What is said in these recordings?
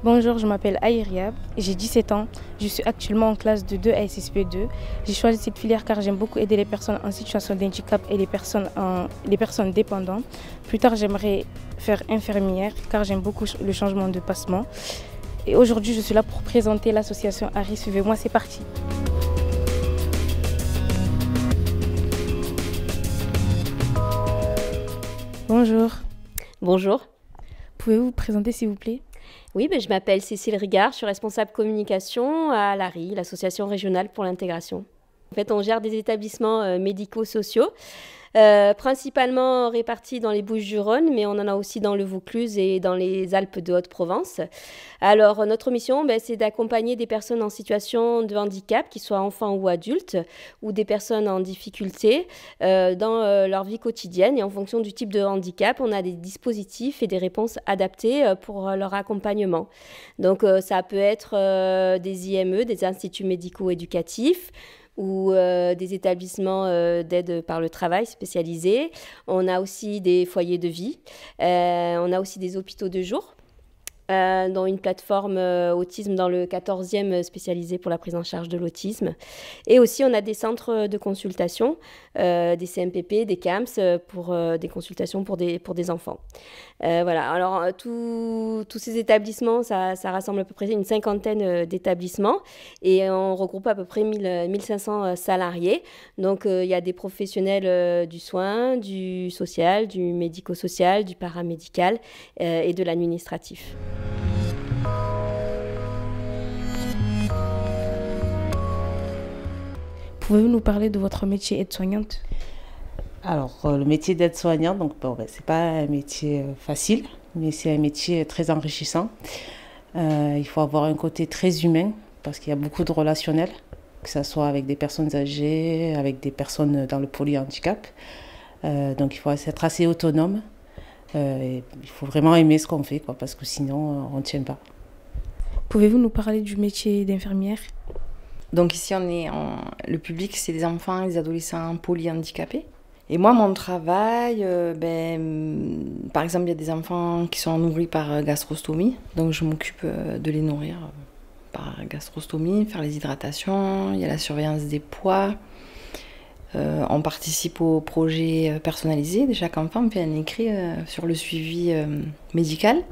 Bonjour, je m'appelle Aïria, j'ai 17 ans, je suis actuellement en classe de 2 à SSP2. J'ai choisi cette filière car j'aime beaucoup aider les personnes en situation de handicap et les personnes dépendantes. Plus tard, j'aimerais faire infirmière car j'aime beaucoup le changement de passement. Et aujourd'hui, je suis là pour présenter l'association Harry. Suivez-moi, c'est parti. Bonjour, Bonjour. pouvez-vous vous présenter s'il vous plaît? Oui, je m'appelle Cécile Rigard, je suis responsable communication à l'ARI, l'Association régionale pour l'intégration. En fait, on gère des établissements médico-sociaux, principalement répartis dans les Bouches-du-Rhône, mais on en a aussi dans le Vaucluse et dans les Alpes de Haute-Provence. Alors, notre mission, c'est d'accompagner des personnes en situation de handicap, qu'ils soient enfants ou adultes, ou des personnes en difficulté dans leur vie quotidienne. Et en fonction du type de handicap, on a des dispositifs et des réponses adaptées pour leur accompagnement. Donc, ça peut être des IME, des instituts médico-éducatifs, ou des établissements d'aide par le travail spécialisés. On a aussi des foyers de vie. On a aussi des hôpitaux de jour, dont une plateforme autisme dans le 14e spécialisé pour la prise en charge de l'autisme. Et aussi, on a des centres de consultation, des CMPP, des CAMS, pour des consultations pour des enfants. Voilà, alors tous ces établissements, ça rassemble à peu près une cinquantaine d'établissements et on regroupe à peu près 1500 salariés. Donc, il y a des professionnels du soin, du social, du médico-social, du paramédical et de l'administratif. Pouvez-vous nous parler de votre métier aide-soignante? Alors, le métier d'aide-soignant, donc c'est pas un métier facile, mais c'est un métier très enrichissant. Il faut avoir un côté très humain parce qu'il y a beaucoup de relationnel, que ce soit avec des personnes âgées, avec des personnes dans le polyhandicap. Donc, il faut être assez autonome. Et il faut vraiment aimer ce qu'on fait, parce que sinon, on ne tient pas. Pouvez-vous nous parler du métier d'infirmière? Donc ici, le public, c'est des enfants et des adolescents polyhandicapés. Et moi, mon travail, par exemple, il y a des enfants qui sont nourris par gastrostomie. Donc je m'occupe de les nourrir par gastrostomie, faire les hydratations. Il y a la surveillance des poids. On participe au projet personnalisé de chaque enfant. On fait un écrit sur le suivi médical.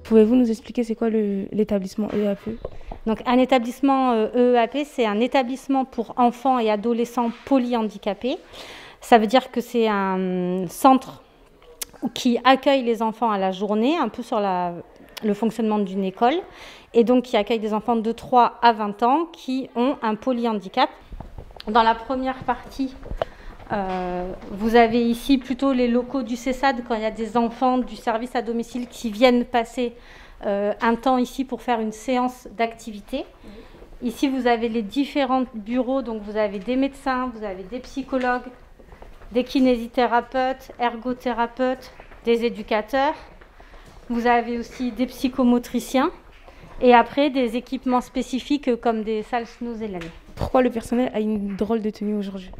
Pouvez-vous nous expliquer c'est quoi l'établissement EAP? Donc, un établissement EEAP, c'est un établissement pour enfants et adolescents polyhandicapés. Ça veut dire que c'est un centre qui accueille les enfants à la journée, un peu sur le fonctionnement d'une école, et donc qui accueille des enfants de 3 à 20 ans qui ont un polyhandicap. Dans la première partie, vous avez ici plutôt les locaux du CESAD quand il y a des enfants du service à domicile qui viennent passer un temps ici pour faire une séance d'activité. Ici, vous avez les différents bureaux, donc vous avez des médecins, vous avez des psychologues, des kinésithérapeutes, ergothérapeutes, des éducateurs. Vous avez aussi des psychomotriciens et après des équipements spécifiques comme des salles snooze-et-lane. Pourquoi le personnel a une drôle de tenue aujourd'hui?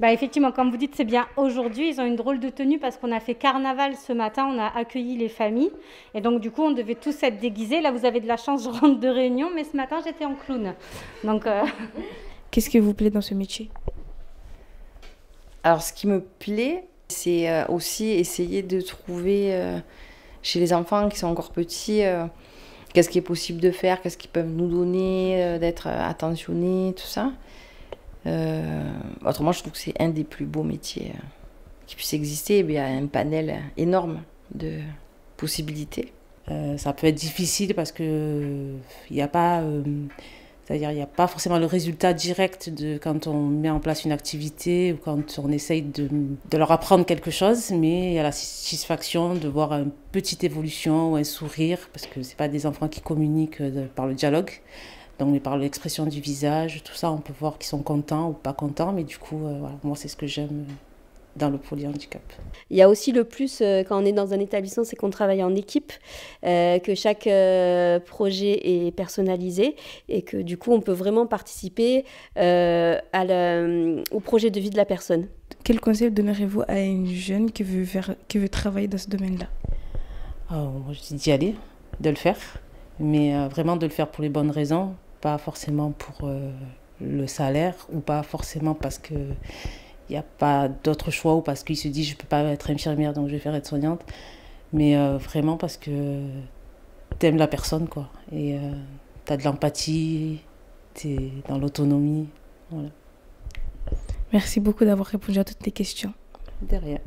Effectivement, comme vous dites, c'est bien aujourd'hui. Ils ont une drôle de tenue parce qu'on a fait carnaval ce matin, on a accueilli les familles. Et donc, du coup, on devait tous être déguisés. Là, vous avez de la chance, je rentre de réunion, mais ce matin, j'étais en clown. Donc, Qu'est-ce qui vous plaît dans ce métier? Alors, ce qui me plaît, c'est aussi essayer de trouver chez les enfants qui sont encore petits qu'est-ce qui est possible de faire, qu'est-ce qu'ils peuvent nous donner, d'être attentionnés, tout ça. Autrement, je trouve que c'est un des plus beaux métiers qui puisse exister. Il y a un panel énorme de possibilités. Ça peut être difficile parce que il n'y a pas, c'est-à-dire il n'y a pas forcément le résultat direct de quand on met en place une activité ou quand on essaye de leur apprendre quelque chose, mais il y a la satisfaction de voir une petite évolution ou un sourire, parce que c'est pas des enfants qui communiquent par le dialogue. Donc, par l'expression du visage, tout ça, on peut voir qu'ils sont contents ou pas contents. Mais du coup, voilà, moi, c'est ce que j'aime dans le polyhandicap. Il y a aussi le plus quand on est dans un établissement, c'est qu'on travaille en équipe, que chaque projet est personnalisé et que du coup on peut vraiment participer au projet de vie de la personne. Quel conseil donnerez-vous à une jeune qui veut travailler dans ce domaine-là? Moi, je dis d'y aller, de le faire, mais vraiment de le faire pour les bonnes raisons, pas forcément pour le salaire ou pas forcément parce que il n'y a pas d'autre choix ou parce qu'il se dit je ne peux pas être infirmière donc je vais faire aide-soignante, mais vraiment parce que tu aimes la personne quoi, et tu as de l'empathie, tu es dans l'autonomie. Voilà. Merci beaucoup d'avoir répondu à toutes les questions. De rien.